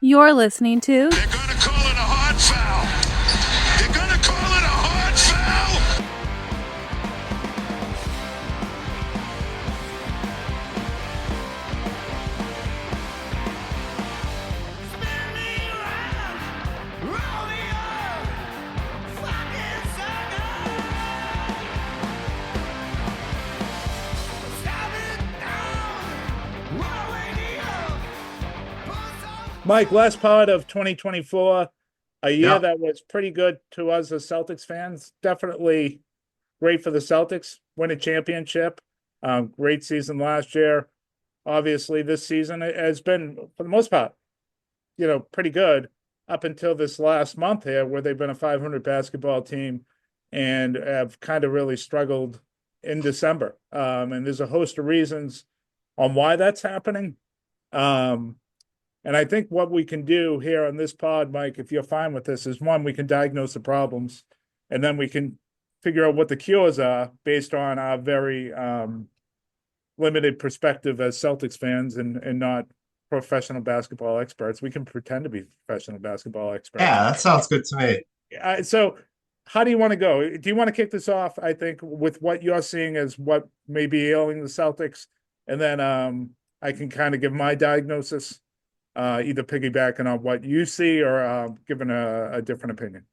You're listening to They're gonna call it a hard foul. They're gonna call it a hard foul. Mike, last part of 2024, a year Yep. that was pretty good to us as Celtics fans. Definitely great for the Celtics, win a championship. Great season last year. Obviously, this season has been, for the most part, pretty good up until this last month here, where they've been a 500 basketball team and have kind of really struggled in December. And there's a host of reasons on why that's happening. And I think what we can do here on this pod, Mike, if you're fine with this, is one, we can diagnose the problems, and then we can figure out what the cures are based on our very limited perspective as Celtics fans and not professional basketball experts. We can pretend to be professional basketball experts. Yeah, that sounds good to me. So how do you want to go? Do you want to kick this off, I think, with what you're seeing as what may be ailing the Celtics? And then I can kind of give my diagnosis. Either piggybacking on what you see or giving a different opinion.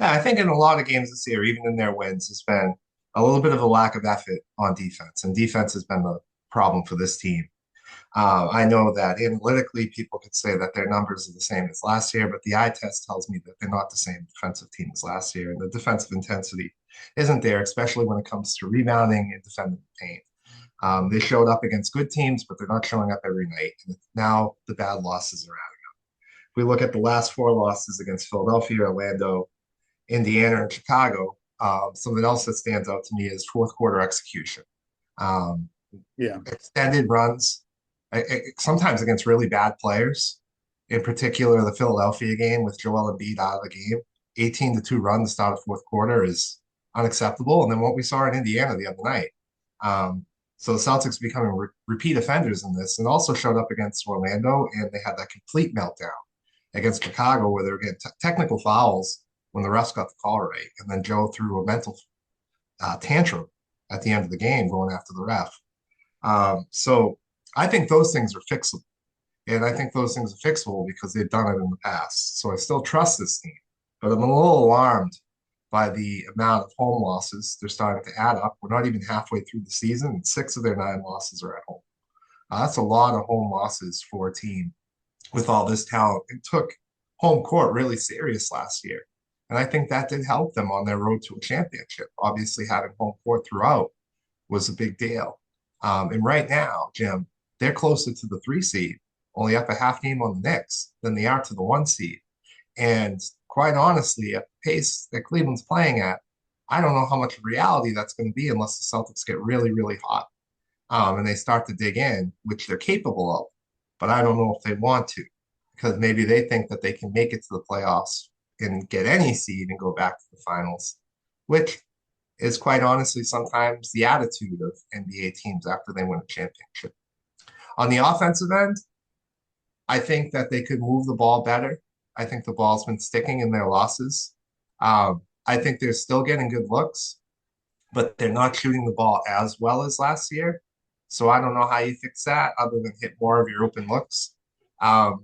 Yeah, I think in a lot of games this year, even in their wins, has been a little bit of a lack of effort on defense, and defense has been the problem for this team. I know that analytically, people could say that their numbers are the same as last year, but the eye test tells me that they're not the same defensive team as last year, and the defensive intensity isn't there, especially when it comes to rebounding and defending the paint. They showed up against good teams, but they're not showing up every night. And now the bad losses are adding up. If we look at the last four losses against Philadelphia, Orlando, Indiana, and Chicago, something else that stands out to me is fourth quarter execution. Um, Yeah. Extended runs, sometimes against really bad players. In particular, the Philadelphia game with Joel Embiid out of the game, 18-2 run the start of fourth quarter is unacceptable. And then what we saw in Indiana the other night. So the Celtics becoming repeat offenders in this, and also showed up against Orlando, and they had that complete meltdown against Chicago where they were getting technical fouls when the refs got the call right, and then Joe threw a mental tantrum at the end of the game going after the ref. So I think those things are fixable, and I think those things are fixable because they've done it in the past. So I still trust this team, but I'm a little alarmed by the amount of home losses they're starting to add up. We're not even halfway through the season, and 6 of their 9 losses are at home. That's a lot of home losses for a team with all this talent. It took home court really serious last year, and I think that did help them on their road to a championship. Obviously, having home court throughout was a big deal. And right now, Jim, they're closer to the 3 seed, only up a half game on the Knicks, than they are to the 1 seed. And quite honestly, at the pace that Cleveland's playing at, I don't know how much reality that's going to be unless the Celtics get really, really hot and they start to dig in, which they're capable of. But I don't know if they want to, because maybe they think that they can make it to the playoffs and get any seed and go back to the finals, which is quite honestly sometimes the attitude of NBA teams after they win a championship. On the offensive end, I think that they could move the ball better. I think the ball's been sticking in their losses. I think they're still getting good looks, but they're not shooting the ball as well as last year. So I don't know how you fix that other than hit more of your open looks. Out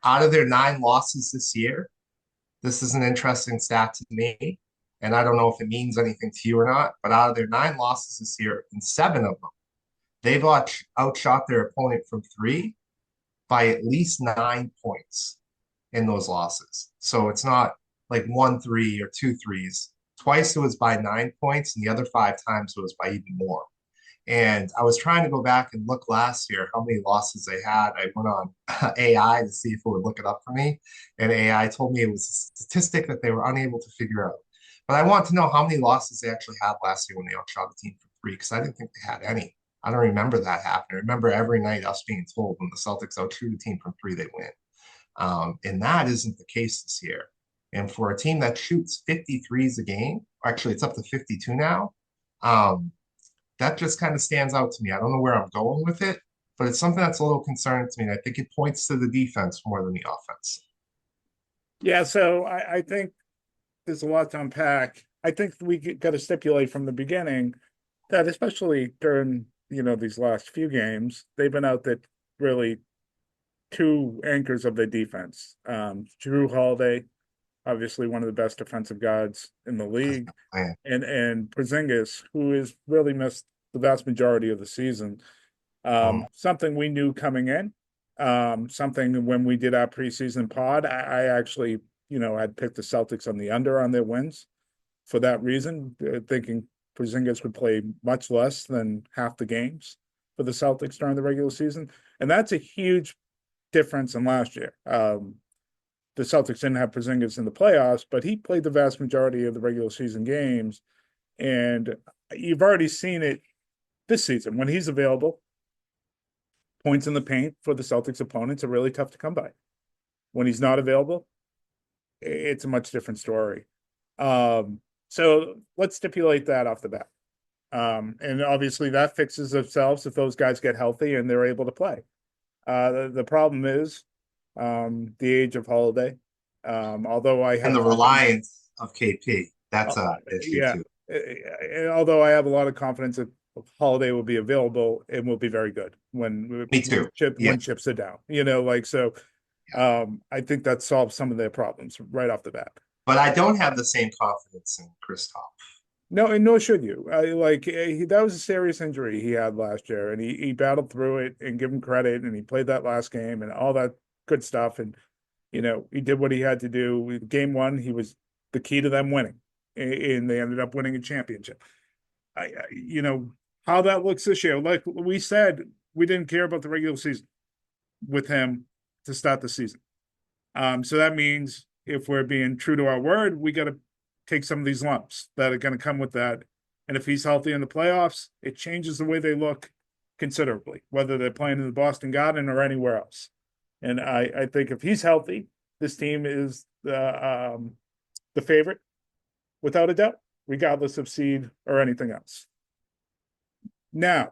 of their 9 losses this year, this is an interesting stat to me, and I don't know if it means anything to you or not, but out of their 9 losses this year, in 7 of them, they've outshot their opponent from 3 by at least 9 points in those losses. So it's not like 1 3 or 2 threes. Twice it was by 9 points, and the other 5 times it was by even more. And I was trying to go back and look last year how many losses they had. I went on AI to see if it would look it up for me. And AI told me it was a statistic that they were unable to figure out. But I want to know how many losses they actually had last year when they outshot the team for 3, because I didn't think they had any. I don't remember that happening. I remember every night us being told when the Celtics outshoot a team from 3, they win. And that isn't the case this year. And for a team that shoots 53s a game, actually it's up to 52 now, that just kind of stands out to me. I don't know where I'm going with it, but it's something that's a little concerning to me. And I think it points to the defense more than the offense. Yeah, so I think there's a lot to unpack. I think we got to stipulate from the beginning that, especially during these last few games, they've been out that really two anchors of the defense. Drew Holiday, obviously one of the best defensive guards in the league, and Porzingis, who has really missed the vast majority of the season. Something we knew coming in. Something when we did our preseason pod, I actually, had picked the Celtics on the under on their wins for that reason, thinking Porzingis would play much less than half the games for the Celtics during the regular season. And that's a huge difference in last year. The Celtics didn't have Porzingis in the playoffs, but he played the vast majority of the regular season games. And you've already seen it this season. When he's available, points in the paint for the Celtics opponents are really tough to come by. When he's not available, it's a much different story. So let's stipulate that off the bat. And obviously that fixes themselves if those guys get healthy and they're able to play. The problem is the age of Holiday. Although I have and the reliance of KP, that's an issue too. Although I have a lot of confidence that Holiday will be available and will be very good when Me too. When chips are down. I think that solves some of their problems right off the bat. But I don't have the same confidence in Kristoff. No, and nor should you. That was a serious injury he had last year, and he battled through it, and give him credit, and he played that last game and all that good stuff, and he did what he had to do. Game one, he was the key to them winning, and they ended up winning a championship. How that looks this year. Like we said, we didn't care about the regular season with him to start the season. So that means if we're being true to our word, we got to take some of these lumps that are going to come with that. And if he's healthy in the playoffs, it changes the way they look considerably, whether they're playing in the Boston Garden or anywhere else. And I think if he's healthy, this team is the favorite without a doubt, regardless of seed or anything else. Now,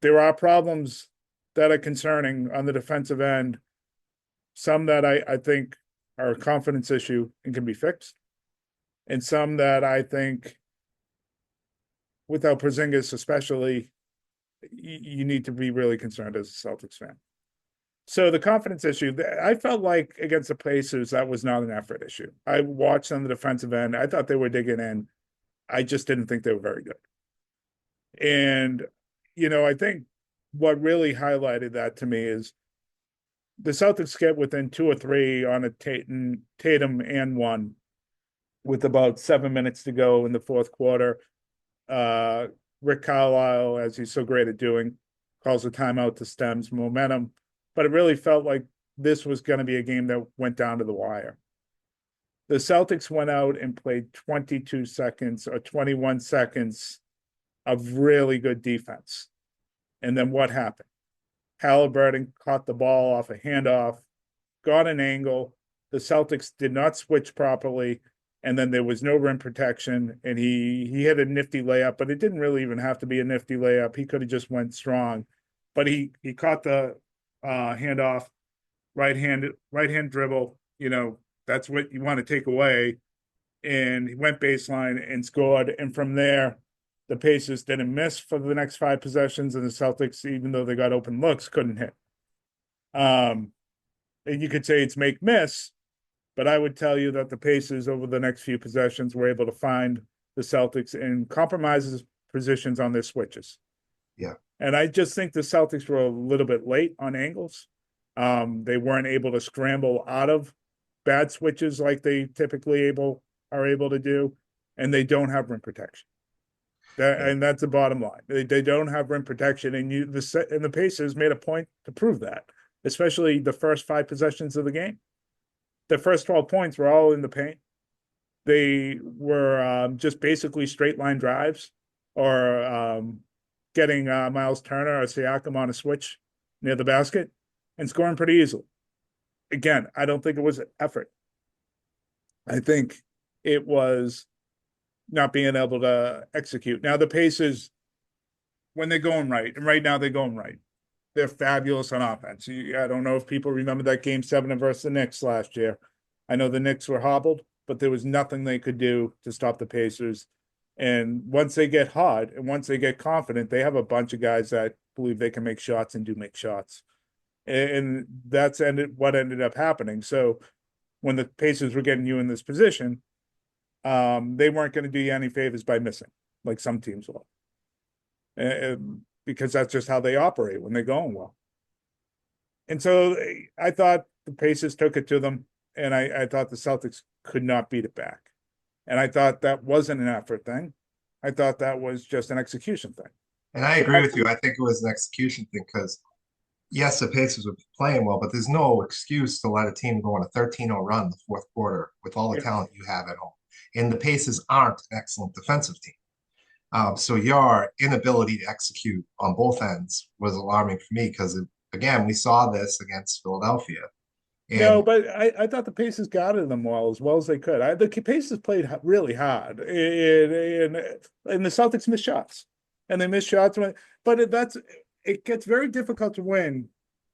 there are problems that are concerning on the defensive end, some that I think are a confidence issue and can be fixed, and some that I think, without Porzingis especially, you need to be really concerned as a Celtics fan. So the confidence issue, I felt like against the Pacers, that was not an effort issue. I watched on the defensive end. I thought they were digging in. I just didn't think they were very good. And, I think what really highlighted that to me is the Celtics get within 2 or 3 on a Tatum and one with about 7 minutes to go in the fourth quarter. Rick Carlisle, as he's so great at doing, calls a timeout to stem some momentum. But it really felt like this was going to be a game that went down to the wire. The Celtics went out and played 22 seconds or 21 seconds of really good defense. And then what happened? Halliburton caught the ball off a handoff, got an angle. The Celtics did not switch properly, and then there was no rim protection, and he had a nifty layup, but it didn't really even have to be a nifty layup. He could have just went strong, but he caught the handoff, right hand dribble. That's what you want to take away, and he went baseline and scored. And from there, the Pacers didn't miss for the next 5 possessions, and the Celtics, even though they got open looks, couldn't hit. And you could say it's make miss, but I would tell you that the Pacers over the next few possessions were able to find the Celtics in compromises positions on their switches. Yeah. And I just think the Celtics were a little bit late on angles. They weren't able to scramble out of bad switches like they typically are able to do, and they don't have rim protection. And that's the bottom line. They don't have rim protection, and the Pacers made a point to prove that, especially the first 5 possessions of the game. The first 12 points were all in the paint. They were just basically straight line drives or getting Miles Turner or Siakam on a switch near the basket and scoring pretty easily. Again, I don't think it was an effort. I think it was not being able to execute. Now the Pacers, when they're going right, and right now they're going right, they're fabulous on offense. I don't know if people remember that game 7 versus the Knicks last year. I know the Knicks were hobbled, but there was nothing they could do to stop the Pacers. And once they get hot and once they get confident, they have a bunch of guys that believe they can make shots and do make shots. And that's what ended up happening. So when the Pacers were getting you in this position, they weren't going to do you any favors by missing, like some teams will. Because that's just how they operate when they're going well. And so I thought the Pacers took it to them, and I thought the Celtics could not beat it back. And I thought that wasn't an effort thing. I thought that was just an execution thing. And I agree with you. I think it was an execution thing because, yes, the Pacers were playing well, but there's no excuse to let a team go on a 13-0 run in the fourth quarter with all the talent you have at home. And the Pacers aren't an excellent defensive team. So your inability to execute on both ends was alarming for me because, again, we saw this against Philadelphia. No, but I thought the Pacers guarded them well as they could. The Pacers played really hard, and the Celtics missed shots, and they missed shots. But it gets very difficult to win,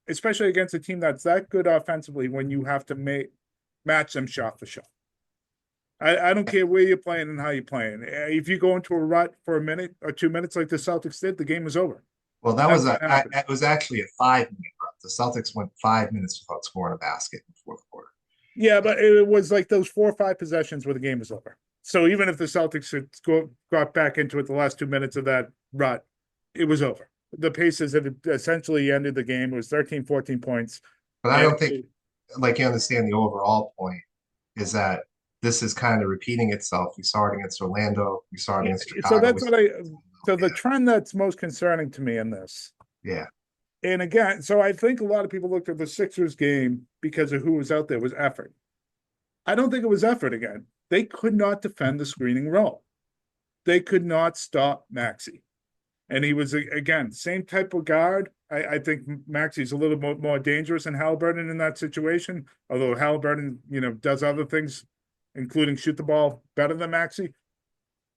especially against a team that's that good offensively when you have to match them shot for shot. I don't care where you're playing and how you're playing. If you go into a rut for a minute or 2 minutes like the Celtics did, the game was over. Well, it was actually a 5-minute run. The Celtics went 5 minutes without scoring a basket in the fourth quarter. Yeah, but it was like those 4 or 5 possessions where the game was over. So even if the Celtics had got back into it the last 2 minutes of that rut, it was over. The Pacers had essentially ended the game. It was 13, 14 points. But I don't think, like, you understand the overall point is that this is kind of repeating itself. We saw it against Orlando. We saw it against Chicago. So that's the trend that's most concerning to me in this. Yeah. And again, so I think a lot of people looked at the Sixers game because of who was out there was effort. I don't think it was effort again. They could not defend the screening role. They could not stop Maxey. And he was, again, same type of guard. I think Maxey's a little more dangerous than Halliburton in that situation, although Halliburton, does other things, including shoot the ball better than Maxey.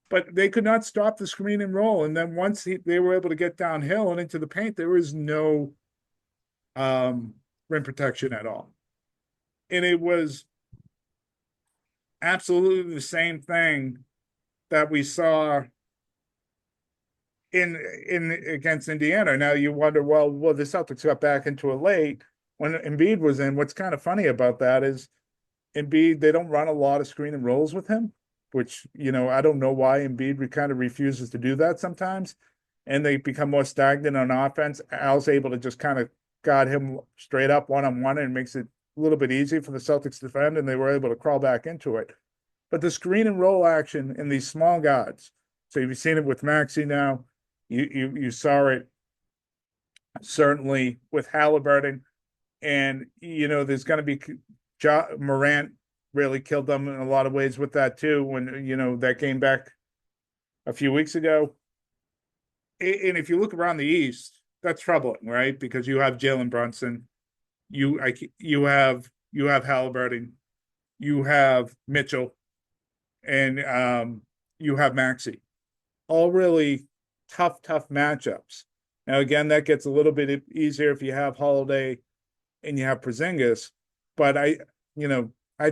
But they could not stop the screen and roll. And then once they were able to get downhill and into the paint, there was no rim protection at all. And it was absolutely the same thing that we saw in against Indiana. Now you wonder, well, the Celtics got back into it late when Embiid was in. What's kind of funny about that is Embiid, they don't run a lot of screen and rolls with him, which, I don't know why Embiid kind of refuses to do that sometimes. And they become more stagnant on offense. Al's able to just kind of guard him straight up one-on-one and makes it a little bit easy for the Celtics to defend, and they were able to crawl back into it. But the screen and roll action in these small guards, so you've seen it with Maxey now. You saw it certainly with Halliburton. And, there's going to be Morant really killed them in a lot of ways with that too. When, that game back a few weeks ago. And if you look around the East, that's troubling, right? Because you have Jalen Brunson, you have Halliburton, you have Mitchell, and you have Maxey. All really tough matchups. Now, again, that gets a little bit easier if you have Holiday and you have Porzingis, but I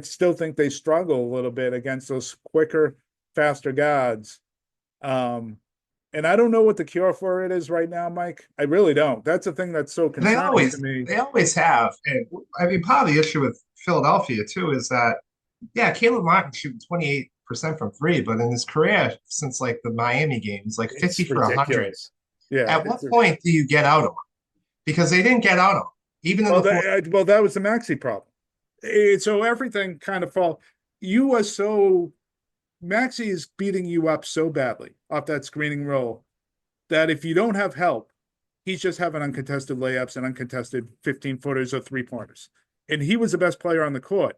still think they struggle a little bit against those quicker, faster guards. And I don't know what the cure for it is right now, Mike. I really don't. That's the thing that's so concerning to me. They always have. And I mean, part of the issue with Philadelphia, too, is that, yeah, Caleb Martin shooting 28% from 3, but in his career, since like the Miami game, he's like 50 for 100. Yeah. At what point do you get out of him? Because they didn't get out of him. Even in that was the Maxey problem. So everything kind of Maxey is beating you up so badly off that screening roll that if you don't have help, he's just having uncontested layups and uncontested 15-footers or 3-pointers. And he was the best player on the court.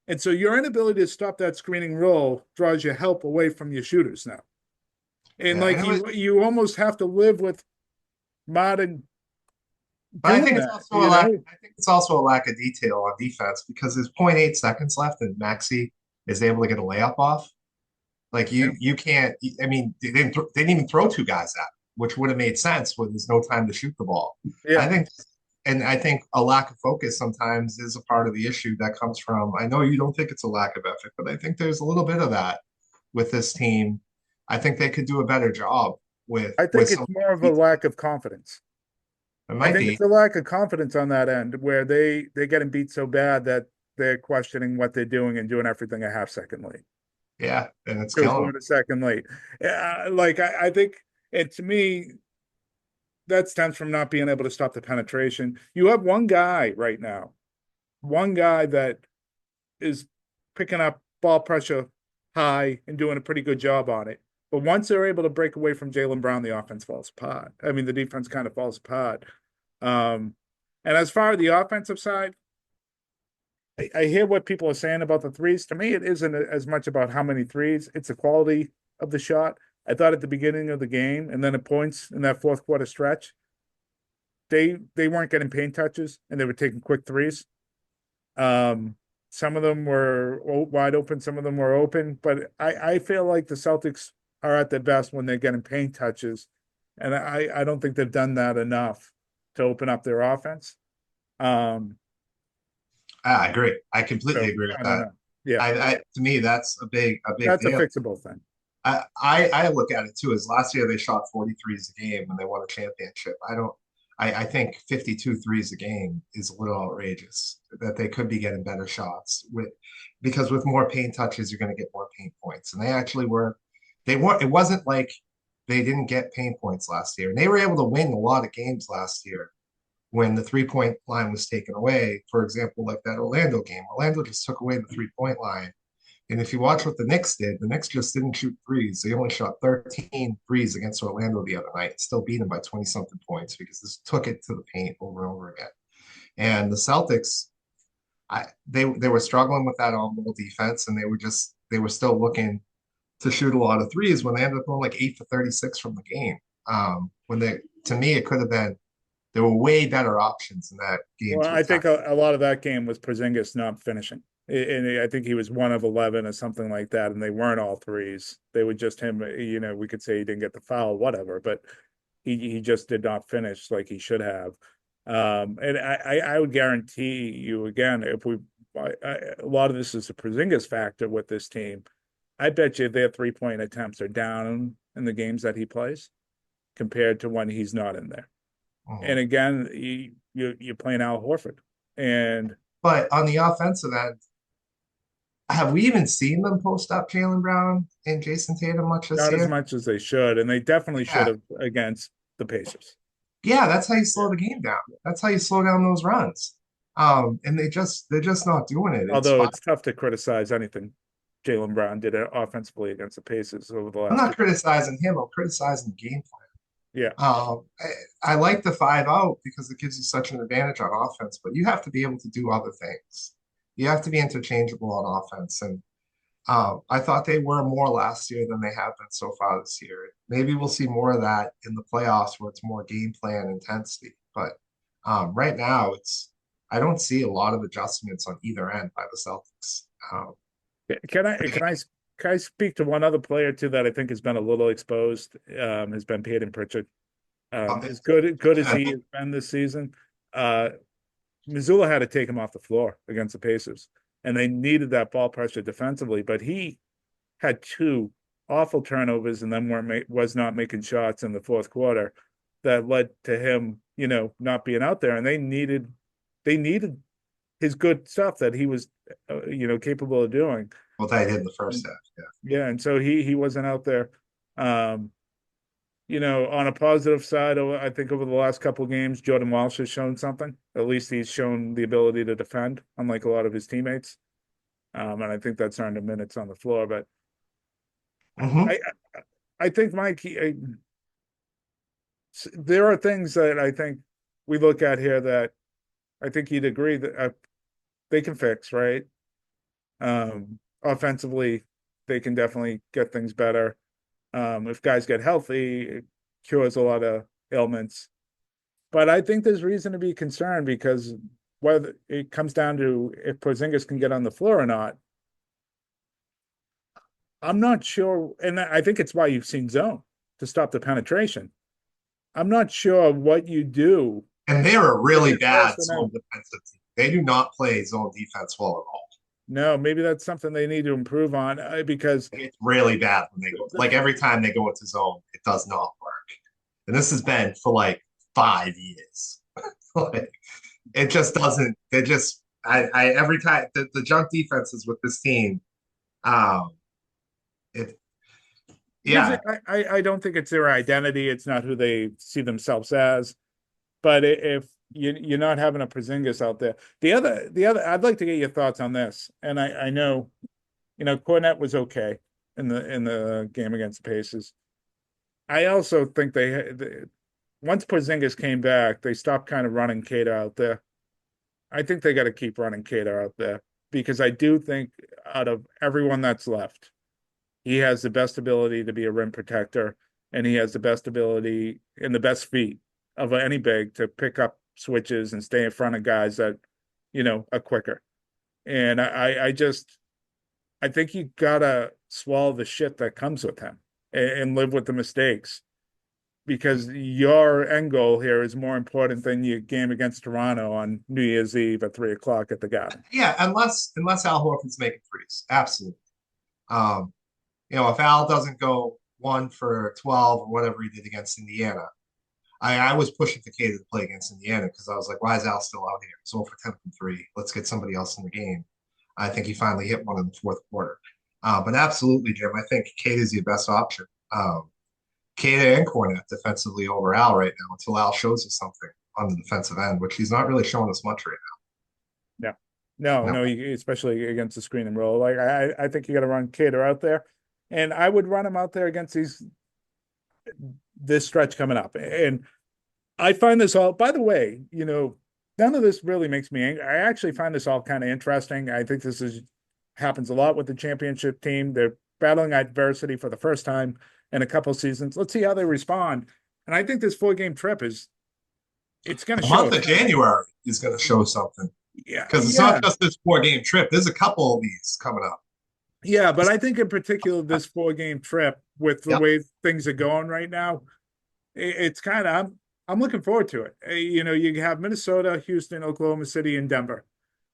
And so your inability to stop that screening roll draws your help away from your shooters now. And you almost have to live with Martin. But I think it's also a lack of detail on defense because there's 0.8 seconds left and Maxey is able to get a layup off. Like you can't. I mean, they didn't even throw 2 guys at him. which would have made sense when there's no time to shoot the ball. Yeah, I think a lack of focus sometimes is a part of the issue that comes from. I know you don't think it's a lack of effort, but I think there's a little bit of that with this team. I think they could do a better job I with think it's some. more of a lack of confidence. It I might think be, it's a lack of confidence on that end where they're getting beat so bad that they're questioning what they're doing and doing everything a half second late. yeah, and it's It was killing them. going a second late. I think, and to me, that stems from not being able to stop the penetration. You have one guy right now, one guy that is picking up ball pressure high and doing a pretty good job on it. But once they're able to break away from Jaylen Brown, the offense falls apart. I mean, the defense kind of falls apart. And as far as the offensive side, I hear what people are saying about the threes. To me, it isn't as much about how many threes, it's the quality of the shot. I thought at the beginning of the game and then at points in that fourth quarter stretch, they weren't getting paint touches and they were taking quick threes. Some of them were wide open, some of them were open, but I feel like the Celtics are at their best when they're getting paint touches. And I don't think they've done that enough to open up their offense. I agree. I completely So agree with I don't that. know. Yeah, To me, that's a big that's a deal. fixable thing. I look at it too as last year they shot 43s a game and they won a championship. I think 52 threes a game is a little outrageous that they could be getting better shots because with more paint touches you're going to get more paint points. And they weren't it wasn't like they didn't get paint points last year. And they were able to win a lot of games last year when the 3-point line was taken away. For example, like that Orlando game. Orlando just took away the 3-point line. And if you watch what the Knicks did, the Knicks just didn't shoot threes. They only shot 13 threes against Orlando the other night, still beat them by 20 something points because this took it to the paint over and over again. And the Celtics, they were struggling with that on-ball defense, and they were still looking to shoot a lot of threes when they ended up going like 8 for 36 from the game. To me, it could have been there were way better options in that game Well, to I think attack. a lot of that game was Porzingis not finishing. And I think he was 1 of 11 or something like that. And they weren't all threes. They were just him, we could say he didn't get the foul, whatever, but he just did not finish like he should have. And I would guarantee you again, if a lot of this is a Porzingis factor with this team. I bet you their 3-point attempts are down in the games that he plays compared to when he's not in there. And again, you're playing Al Horford, and But on the offensive end, have we even seen them post up Jaylen Brown and Jason Tatum much this not as year? much as they should, and they definitely should Yeah. have against the Pacers. Yeah, that's how you slow the game down. That's how you slow down those runs. And they're just not doing it. It's Although fine. it's tough to criticize anything Jaylen Brown did offensively against the Pacers over the I'm last not 2 criticizing him, I'm criticizing the game plan. Yeah, I like the 5 out because it gives you such an advantage on offense, but you have to be able to do other things. You have to be interchangeable on offense. And I thought they were more last year than they have been so far this year. Maybe we'll see more of that in the playoffs where it's more game plan intensity. But right now, I don't see a lot of adjustments on either end by the Celtics. can I speak to one other player too that I think has been a little exposed? Has been Peyton Pritchard. As good as he has been this season, Missoula had to take him off the floor against the Pacers, and they needed that ball pressure defensively. But he had 2 awful turnovers, and then was not making shots in the fourth quarter that led to him, not being out there. And they needed his good stuff that he was, capable of doing. Well, they did in the first half. Yeah. Yeah, and so he wasn't out there. On a positive side, I think over the last couple of games, Jordan Walsh has shown something. At least he's shown the ability to defend, unlike a lot of his teammates. And I think that's earned him minutes on the floor. But Mm-hmm. I think, Mike, there are things that I think we look at here that I think you'd agree that they can fix, right? Offensively, they can definitely get things better. If guys get healthy, it cures a lot of ailments. But I think there's reason to be concerned because whether it comes down to if Porzingis can get on the floor or not, I'm not sure. And I think it's why you've seen zone to stop the penetration. I'm not sure what you do. And they're a really Your bad zone personnel. defensive team. They do not play zone defense well at all. No, maybe that's something they need to improve on because It's really bad when they go, like every time they go into zone, it does not work. And this has been for like 5 years. Like, it just doesn't, it just, every time the junk defenses with this team, um, it, because yeah, I don't think it's their identity. It's not who they see themselves as. But if you're not having a Porzingis out there, the other, I'd like to get your thoughts on this. And I know, Cornette was okay in the game against the Pacers. I also think once Porzingis came back, they stopped kind of running Cater out there. I think they got to keep running Cater out there because I do think out of everyone that's left, he has the best ability to be a rim protector, and he has the best ability and the best feet of any big to pick up switches and stay in front of guys that, are quicker. And I think you gotta swallow the shit that comes with him and live with the mistakes because your end goal here is more important than your game against Toronto on New Year's Eve at 3 o'clock at the Garden. yeah, unless Al Horford's making threes, absolutely. Um, if Al doesn't go 1 for 12 or whatever he did against Indiana, I was pushing Takeda to play against Indiana because I was like, why is Al still out here? He's 0 for 10 from three. Let's get somebody else in the game. I think he finally hit one in the fourth quarter. But absolutely, Jim, I think Kate is your best option. Kate and Cornette defensively over Al right now until Al shows us something on the defensive end, which he's not really showing us much right Yeah. No, now. no, No. especially against the screen and roll. Like I think you got to run Cater out there, and I would run him out there against this stretch coming up. And I find this all. By the way, none of this really makes me angry. I actually find this all kind of interesting. I think this happens a lot with the championship team. They're battling adversity for the first time in a couple seasons. Let's see how they respond. And I think this 4-game trip it's going to The show. month of January is going to show something Yeah, because it's yeah. not just this 4-game trip. There's a couple of these coming up. Yeah, but I think in particular this 4-game trip with the Yep. way things are going right now, it's kind of I'm looking forward to it. You have Minnesota, Houston, Oklahoma City, and Denver.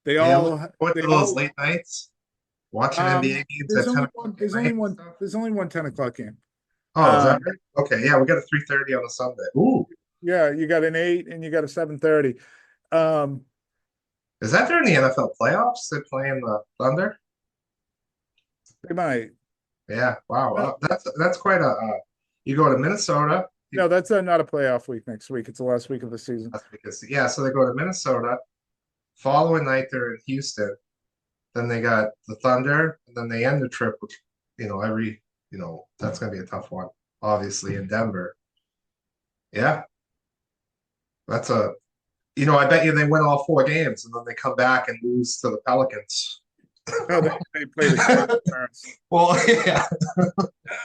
They Yeah, all looking forward they to those all late nights, watching NBA games there's at 10 only o'clock one at night. there's only one 10 o'clock game. Oh, is that right? Okay, yeah, we got a 3:30 on a Sunday. Ooh, Yeah, you got an 8 and you got a 7:30. Um, is that during the NFL playoffs? They're playing the Thunder. they might. Yeah, wow, No, that's quite a. You go to Minnesota. no, that's not a playoff week next week. It's the last week of the season. That's because yeah, so they go to Minnesota. Following night they're in Houston. Then they got the Thunder, and then they end the trip with that's gonna be a tough one. Obviously in Denver. Yeah, that's I bet you they win all 4 games and then they come back and lose to the Pelicans. No, they play the Charlotte Hornets. Well, yeah.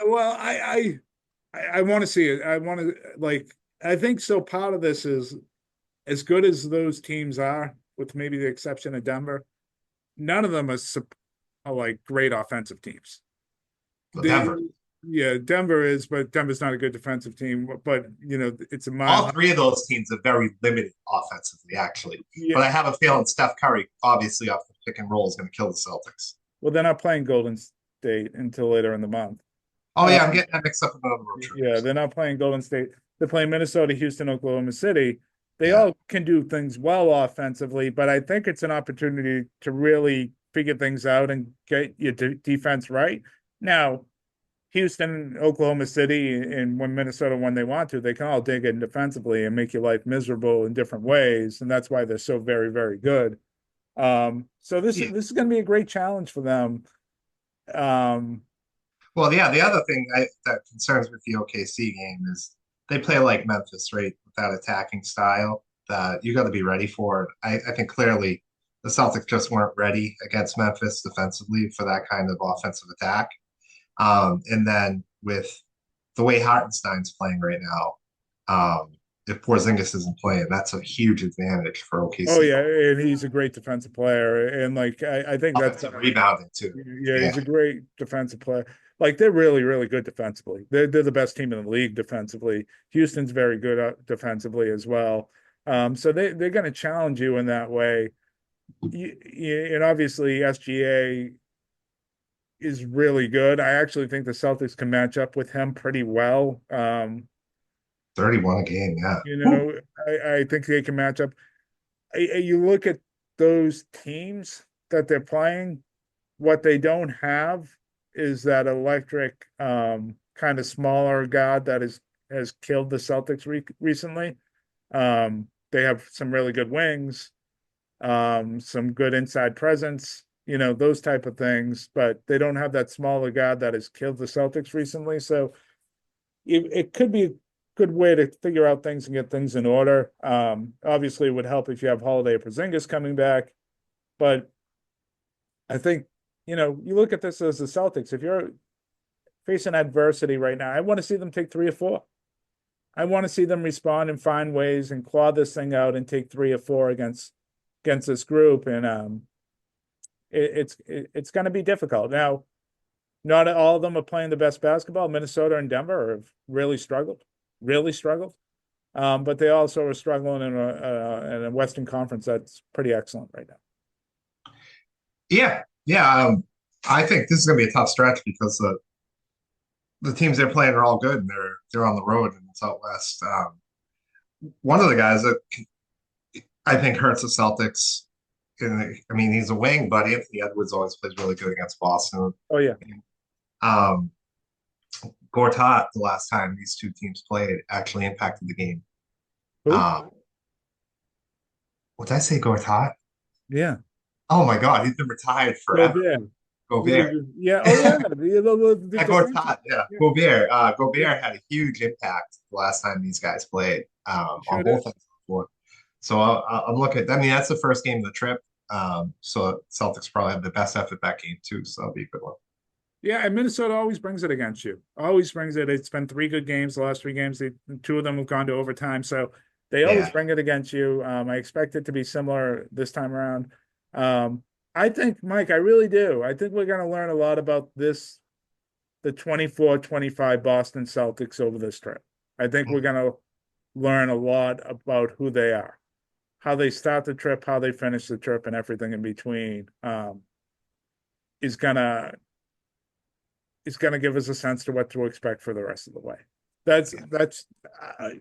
Well, I want to see it. I want to I think so. Part of this is as good as those teams are, with maybe the exception of Denver. None of them are like great offensive teams. Denver. Yeah, Denver is, but Denver's not a good defensive team. But it's a mile. All three of those teams are very limited offensively, actually. Yeah. But I have a feeling Steph Curry, obviously off the pick and roll, is going to kill the Celtics. Well, they're not playing Golden State until later in the month. Oh yeah, I'm getting that mixed up with another road trip. Yeah, they're not playing Golden State. They're playing Minnesota, Houston, Oklahoma City. They Yeah. all can do things well offensively, but I think it's an opportunity to really figure things out and get your defense right. Now, Houston, Oklahoma City, and when Minnesota, when they want to, they can all dig in defensively and make your life miserable in different ways, and that's why they're so very, very good. So this is going to be a great challenge for them. Well, yeah, the other thing that concerns with the OKC game is they play like Memphis, right? With that attacking style that you got to be ready for. I think clearly the Celtics just weren't ready against Memphis defensively for that kind of offensive attack. And then with the way Hartenstein's playing right now, if Porzingis isn't playing, that's a huge advantage for Oh OKC. yeah, and he's a great defensive player, and like I think that's Offensive gonna, rebounding too. yeah, Yeah, he's a great defensive player. Like they're really, really good defensively. They're the best team in the league defensively. Houston's very good defensively as well. So they're going to challenge you in that way. And obviously SGA is really good. I actually think the Celtics can match up with him pretty well. 31 a game. Yeah. You Whew. know, I think they can match up. You look at those teams that they're playing, what they don't have is that electric kind of smaller guard that has killed the Celtics recently. They have some really good wings, some good inside presence, those type of things, but they don't have that smaller guard that has killed the Celtics recently. So it could be a good way to figure out things and get things in order. Obviously, it would help if you have Holiday or Porzingis coming back, but I think, you look at this as the Celtics. If you're facing adversity right now, I want to see them take 3 or 4. I want to see them respond and find ways and claw this thing out and take 3 or 4 against this group. And it's going to be difficult. Now, not all of them are playing the best basketball. Minnesota and Denver have really struggled, really struggled. But they also are struggling in a Western Conference that's pretty excellent right now. Yeah. Yeah. I think this is going to be a tough stretch because the teams they're playing are all good and they're on the road in the Southwest. One of the guys that I think hurts the Celtics. I mean, he's a wing, but Anthony Edwards always plays really good against Boston. Oh yeah. Um, Gortat, the last time these two teams played, actually impacted the game. Who? What did I say, Gortat? Yeah. Oh my God, he's been retired forever. Gobert. Gobert. Yeah. Oh yeah. Gortat, yeah. Yeah. Gobert. Yeah. Gobert had a huge impact the last time these guys played Sure on did. both ends of the floor. So I'm looking. I mean, that's the first game of the trip. So Celtics probably have the best effort that game too. So that'll be a good one. Yeah, and Minnesota always brings it against you. Always brings it. It's been 3 good games. The last 3 games, 2 of them have gone to overtime. So they always Yeah. bring it against you. I expect it to be similar this time around. I think, Mike, I really do. I think we're going to learn a lot about the 24-25 Boston Celtics over this trip. I think we're going to learn a lot about who they are, how they start the trip, how they finish the trip, and everything in between. Is gonna give us a sense to what to expect for the rest of the way. That's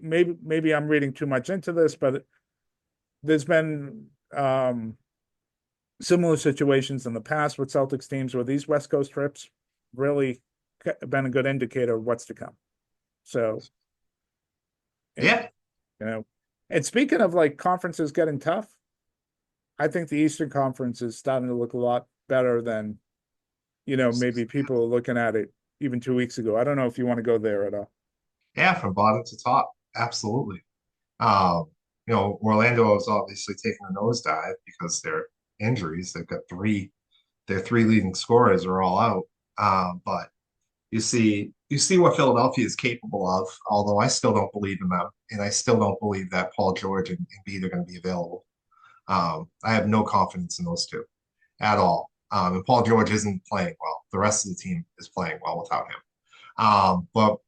maybe I'm reading too much into this, but there's been similar situations in the past with Celtics teams where these West Coast trips really been a good indicator of what's to come. So, Yeah. And speaking of like conferences getting tough, I think the Eastern Conference is starting to look a lot better than maybe people are looking at it even 2 weeks ago. I don't know if you want to go there at all. Yeah, from bottom to top. Absolutely. Um, Orlando is obviously taking a nosedive because their injuries. They've got their 3 leading scorers are all out. But you see what Philadelphia is capable of, although I still don't believe in them, and I still don't believe that Paul George and Embiid are going to be available. I have no confidence in those two at all. And Paul George isn't playing well. The rest of the team is playing well without him. But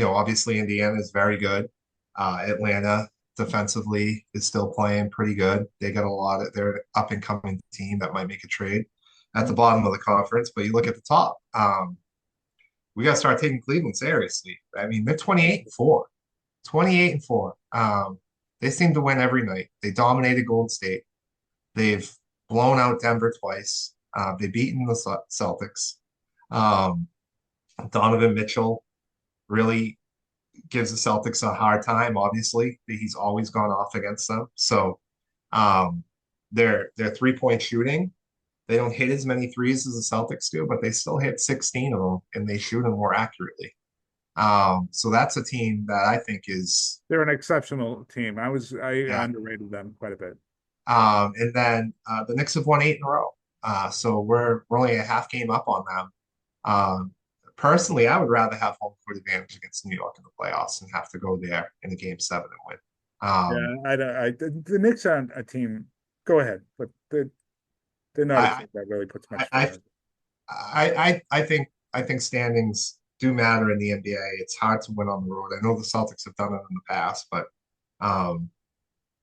obviously Indiana is very good. Atlanta defensively is still playing pretty good. They got they're up and coming team that might make a trade at the bottom of the conference. But you look at the top, we got to start taking Cleveland seriously. I mean, they're 28-4, 28-4. They seem to win every night. They dominated Golden State. They've blown out Denver twice. They've beaten the Celtics. Donovan Mitchell really gives the Celtics a hard time. Obviously, he's always gone off against them. So their 3-point shooting, they don't hit as many threes as the Celtics do, but they still hit 16 of them and they shoot them more accurately. So that's a team that I think is They're an exceptional team. I yeah. underrated them quite a bit. And then the Knicks have won 8 in a row. So we're only a half game up on them. Personally, I would rather have home court advantage against New York in the playoffs and have to go there in a game 7 and win. Um, Yeah, the Knicks aren't a team. Go ahead, but they're not a I, team that really puts I, much I, fear. I think standings do matter in the NBA. It's hard to win on the road. I know the Celtics have done it in the past, but um,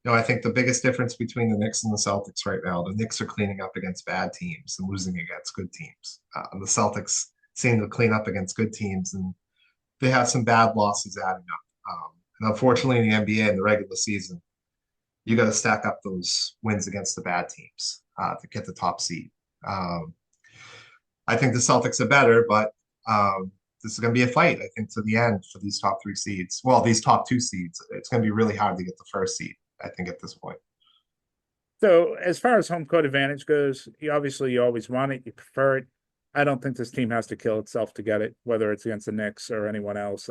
I think the biggest difference between the Knicks and the Celtics right now, the Knicks are cleaning up against bad teams and losing against good teams. The Celtics seem to clean up against good teams, and they have some bad losses adding up. And unfortunately, in the NBA in the regular season, you got to stack up those wins against the bad teams to get the top seed. Um, I think the Celtics are better, but this is going to be a fight, I think, to the end for these top three seeds. Well, these top two seeds. It's going to be really hard to get the first seed, I think, at this point. So as far as home court advantage goes, you always want it, you prefer it. I don't think this team has to kill itself to get it, whether it's against the Knicks or anyone else.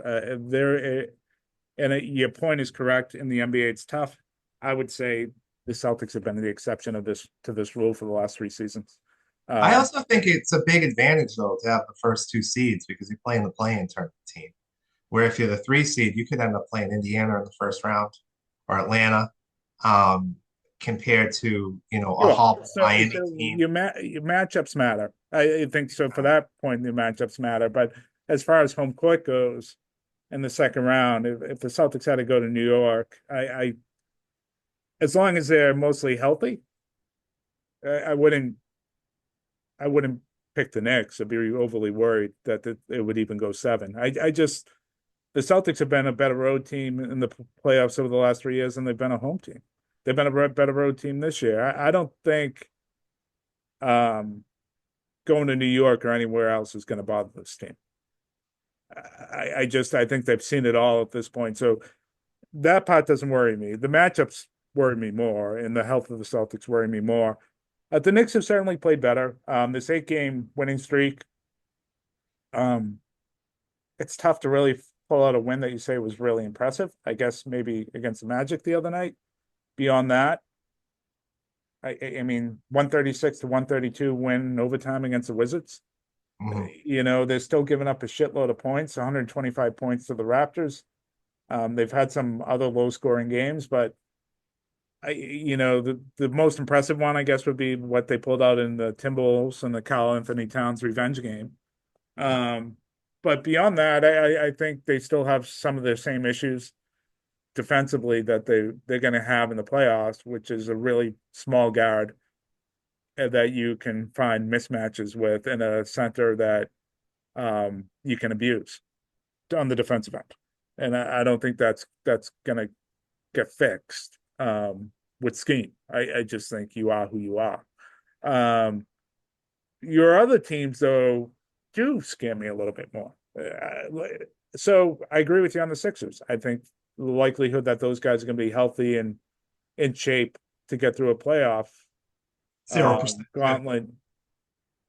Your point is correct. In the NBA, it's tough. I would say the Celtics have been the exception of this to this rule for the last 3 seasons. I Um, also think it's a big advantage, though, to have the first two seeds because you play in the play-in tournament team. Where if you're the three seed, you could end up playing Indiana in the first round or Atlanta, um, compared to a Sure. hobbled Miami So team. your matchups matter. I think so for that point, the matchups matter. But as far as home court goes in the second round, if the Celtics had to go to New York, I as long as they're mostly healthy, I wouldn't pick the Knicks. I'd be overly worried that it would even go 7. I just the Celtics have been a better road team in the playoffs over the last 3 years than they've been a home team. They've been a better road team this year. I don't think going to New York or anywhere else is going to bother this team. I think they've seen it all at this point. So that part doesn't worry me. The matchups worry me more, and the health of the Celtics worry me more. The Knicks have certainly played better. This 8-game winning streak, um, it's tough to really pull out a win that you say was really impressive. I guess maybe against the Magic the other night. Beyond that, I mean, 136 to 132 win in overtime against the Wizards. Mhm. They're still giving up a shitload of points, 125 points to the Raptors. They've had some other low scoring games, but the most impressive one, I guess, would be what they pulled out in the Timberwolves and the Karl Anthony Towns revenge game. But beyond that, I think they still have some of the same issues defensively that they're going to have in the playoffs, which is a really small guard that you can find mismatches with and a center that you can abuse on the defensive end. And I don't think that's going to get fixed with scheme. I just think you are who you are. Your other teams, though, do scare me a little bit more. So I agree with you on the Sixers. I think the likelihood that those guys are going to be healthy and in shape to get through a playoff 0%. gauntlet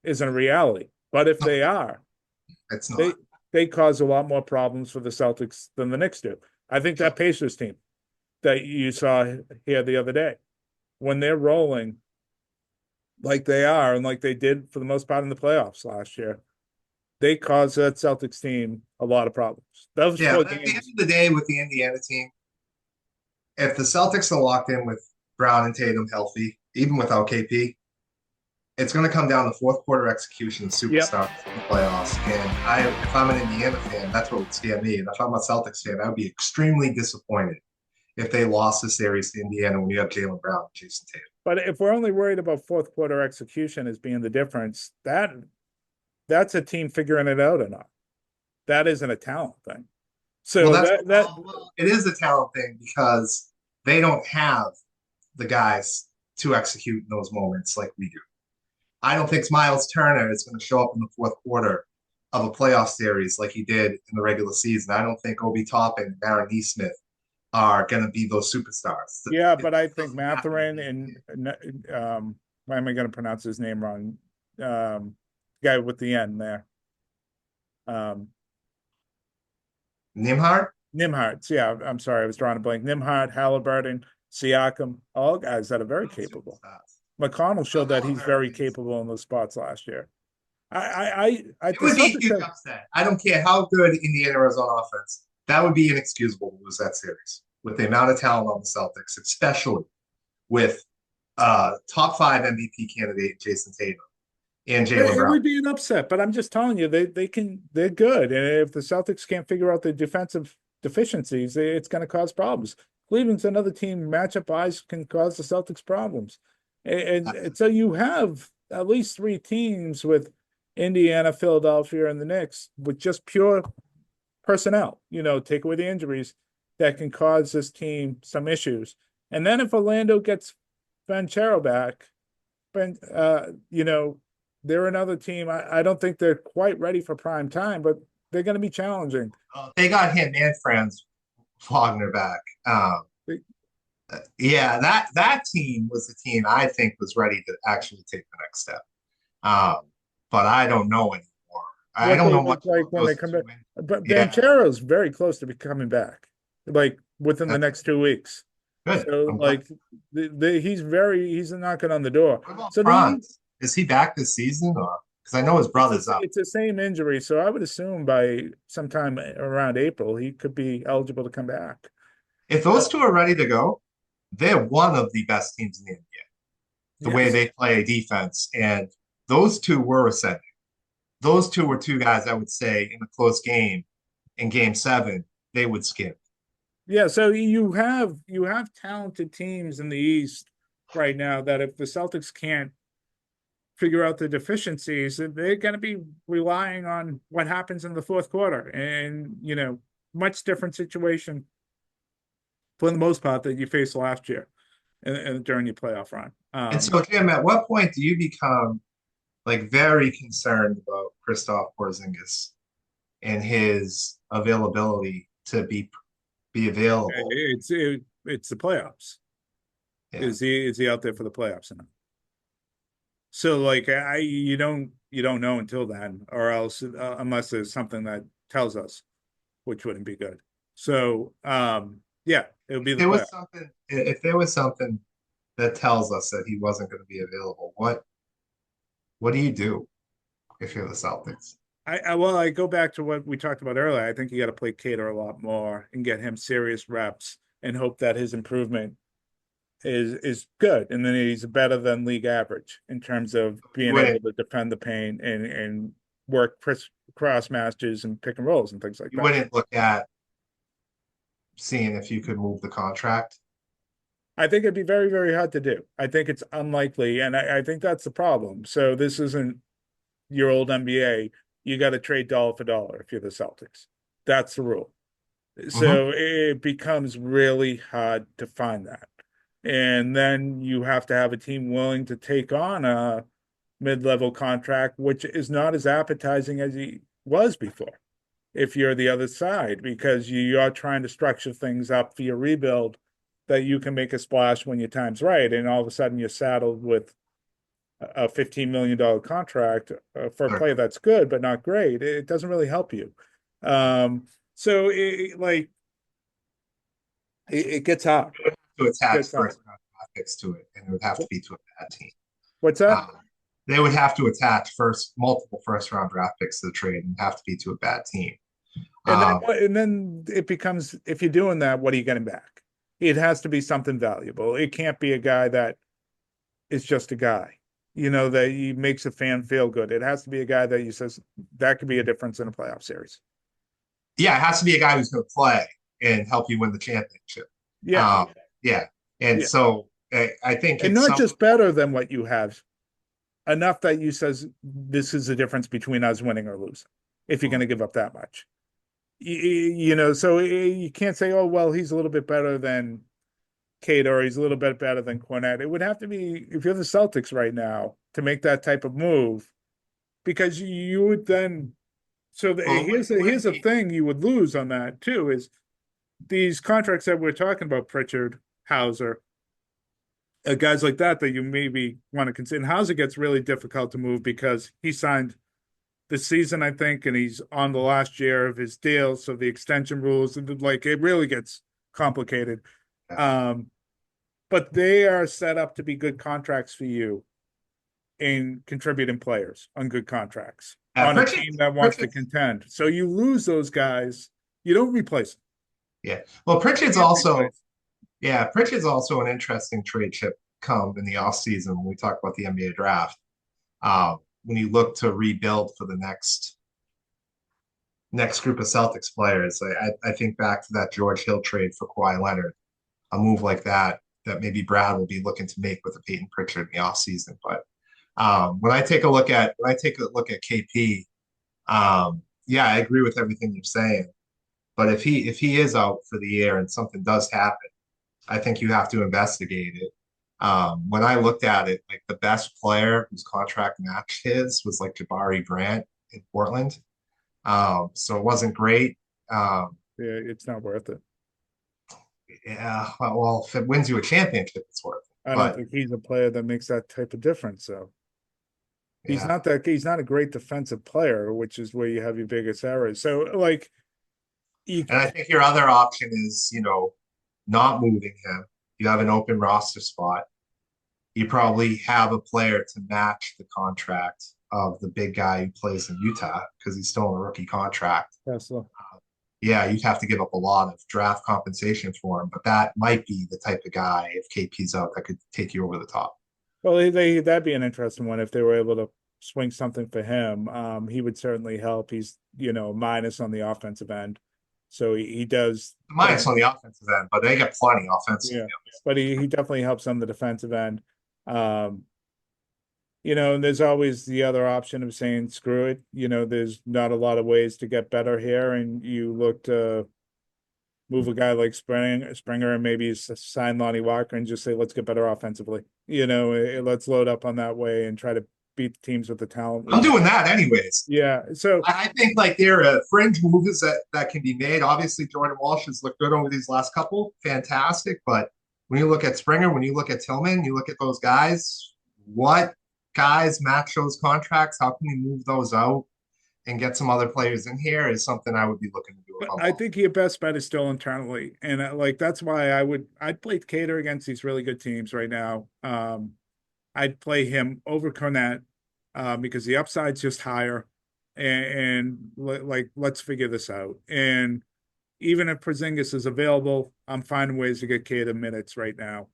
isn't a reality. But if No, they are, it's they not. they cause a lot more problems for the Celtics than the Knicks do. I think that Pacers team that you saw here the other day, when they're rolling like they are and like they did for the most part in the playoffs last year, they caused that Celtics team a lot of problems. Those Yeah, four but at the end games, of the day, with the Indiana team, if the Celtics are locked in with Brown and Tatum healthy, even without KP, it's going to come down to fourth quarter execution of yep. superstars in the playoffs. And if I'm an Indiana fan, that's what would scare me. And if I'm a Celtics fan, I would be extremely disappointed if they lost the series to Indiana when you have Jaylen Brown and Jason Tatum. But if we're only worried about fourth quarter execution as being the difference, that's a team figuring it out or not. That isn't a talent thing. Well, So it is a talent thing because they don't have the guys to execute in those moments like we do. I don't think Miles Turner is going to show up in the fourth quarter of a playoff series like he did in the regular season. I don't think Obi Toppin and Aaron Nesmith are going to be those superstars. yeah, It but I think doesn't happen in Matherin the NBA. and why am I going to pronounce his name wrong? Guy with the N there. Um, Nimhard? Nimhardt. Yeah, I'm sorry, I was drawing a blank. Nimhardt, Halliburton, Siakam, all guys that are very capable. Superstars. McConnell showed that he's very capable in those spots last year. It The would be a Celtics huge upset. I don't care how good Indiana is on offense. That would be inexcusable to lose that series. with the amount of talent on the Celtics, especially with top 5 MVP candidate Jason Tatum and Jaylen It Brown. would be an upset, but I'm just telling you, they're good. And if the Celtics can't figure out the defensive deficiencies, it's going to cause problems. Cleveland's another team, matchup wise can cause the Celtics problems. And so you have at least 3 teams with Indiana, Philadelphia, and the Knicks with just pure personnel, take away the injuries that can cause this team some issues. And then if Orlando gets Banchero back, they're another team. I don't think they're quite ready for prime time, but they're going to be challenging. They got him and Franz Wagner back. Yeah, that team was the team I think was ready to actually take the next step. But I don't know anymore. I don't know much like when they come back. But Banchero's very close to be coming back, like within the next 2 weeks. Good. So like he's knocking on the door. What about So Franz? Is he back this season, or because I know his brother's up? It's the same injury, so I would assume by sometime around April he could be eligible to come back. If those two are ready to go, they're one of the best teams in the NBA. The way they play defense, and those two were ascending. Those two were 2 guys I would say in a close game, in Game 7, they would skip. Yeah, so you have talented teams in the East right now that if the Celtics can't figure out the deficiencies, they're going to be relying on what happens in the fourth quarter. And, much different situation for the most part that you faced last year and during your playoff run. And so, Jim, at what point do you become like very concerned about Kristaps Porzingis and his availability to be available? It's the playoffs. Yeah. Is he out there for the playoffs now? So like you don't know until then, or else unless there's something that tells us, which wouldn't be good. So yeah, it would be if there was something that tells us that he wasn't going to be available, what do you do if you're the Celtics? I go back to what we talked about earlier. I think you got to play Cater a lot more and get him serious reps and hope that his improvement is good, and then he's better than league average in terms of being able to defend the paint and work cross matches and pick and rolls and things like that. You wouldn't look at seeing if you could move the contract? I think it'd be very, very hard to do. I think it's unlikely, and I think that's the problem. So this isn't your old NBA. You got to trade dollar for dollar if you're the Celtics. That's the rule. So it becomes really hard to find that. And then you have to have a team willing to take on a mid-level contract, which is not as appetizing as he was before, if you're the other side, because you are trying to structure things up for your rebuild that you can make a splash when your time's right. And all of a sudden you're saddled with a $15 million contract for a player that's good, but not great. It doesn't really help you. So it gets hard. To attach first round draft picks to it, and it would have to be to a bad team. What's that? They would have to attach multiple first round draft picks to the trade, and have to be to a bad team. And then it becomes, if you're doing that, what are you getting back? It has to be something valuable. It can't be a guy that is just a guy, that he makes a fan feel good. It has to be a guy that he says that could be a difference in a playoff series. Yeah, it has to be a guy who's going to play and help you win the championship. Yeah. So I think and not just better than what you have, enough that you says this is the difference between us winning or losing. If you're going to give up that much, so you can't say, oh well, he's a little bit better than Kate or he's a little bit better than Cornette. It would have to be, if you're the Celtics right now, to make that type of move, because you would then. So here's a thing you would lose on that too is these contracts that we're talking about, Pritchard, Hauser, guys like that you maybe want to consider. And Hauser gets really difficult to move because he signed this season, I think, and he's on the last year of his deal. So the extension rules, it really gets complicated. But they are set up to be good contracts for you in contributing players on good contracts on a team that wants to contend. So you lose those guys, you don't replace them. Yeah. Well, Pritchard's also an interesting trade chip come in the offseason when we talk about the NBA draft. When you look to rebuild for the next group of Celtics players, I think back to that George Hill trade for Kawhi Leonard, a move like that maybe Brad will be looking to make with a Peyton Pritchard in the offseason. But when I take a look at KP, yeah, I agree with everything you're saying. But if he is out for the year and something does happen, I think you have to investigate it. When I looked at it, like the best player whose contract matched his was like Jabari Grant in Portland. So it wasn't great. Um, Yeah, it's not worth it. yeah, well, if it wins you a championship, it's worth it. I don't But think he's a player that makes that type of difference. So yeah, he's not a great defensive player, which is where you have your biggest errors. So like you and I think your other option is, not moving him. You have an open roster spot. You probably have a player to match the contract of the big guy who plays in Utah because he's still on a rookie contract. Tesla. Yeah, you'd have to give up a lot of draft compensation for him, but that might be the type of guy if KP's out that could take you over the top. Well, that'd be an interesting one if they were able to swing something for him. He would certainly help. He's minus on the offensive end, so he does Minus on the offensive end, but they get plenty offensively. yeah, but he definitely helps on the defensive end. Um, and there's always the other option of saying screw it. There's not a lot of ways to get better here, and you look to move a guy like Springer and maybe sign Lonnie Walker and just say, let's get better offensively. Let's load up on that way and try to beat the teams with the talent. I'm doing that anyways. Yeah. So I think like there are fringe moves that can be made. Obviously, Jordan Walsh has looked good over these last couple, fantastic. But when you look at Springer, when you look at Tillman, you look at those guys. What guys match those contracts? How can we move those out and get some other players in here? Is something I would be looking to do. I think your best bet is still internally, and that's why I'd play Cater against these really good teams right now. I'd play him over Cornette because the upside's just higher, and like let's figure this out. And even if Porzingis is available, I'm finding ways to get Cater minutes right now.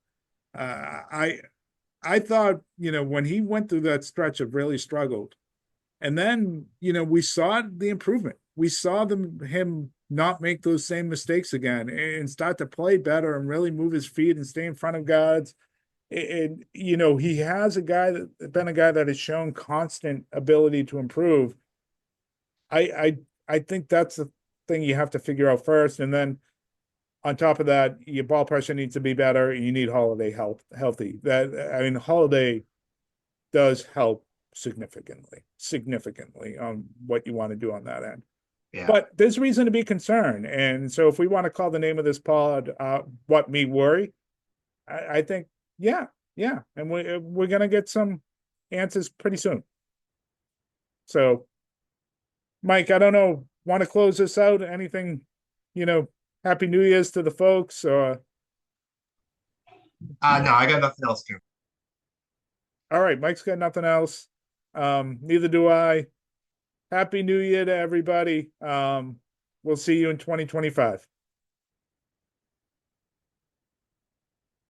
I thought when he went through that stretch of really struggled, and then we saw the improvement. We saw him not make those same mistakes again and start to play better and really move his feet and stay in front of guards. And he has been a guy that has shown constant ability to improve. I think that's the thing you have to figure out first, and then on top of that, your ball pressure needs to be better. You need Holiday healthy. Holiday does help significantly on what you want to do on that end. Yeah. But there's reason to be concerned. And so if we want to call the name of this pod, what me worry, I think, yeah. And we're going to get some answers pretty soon. So, Mike, I don't know, want to close this out? Anything, Happy New Year's to the folks? No, I got nothing else to. All right, Mike's got nothing else. Neither do I. Happy New Year to everybody. We'll see you in 2025.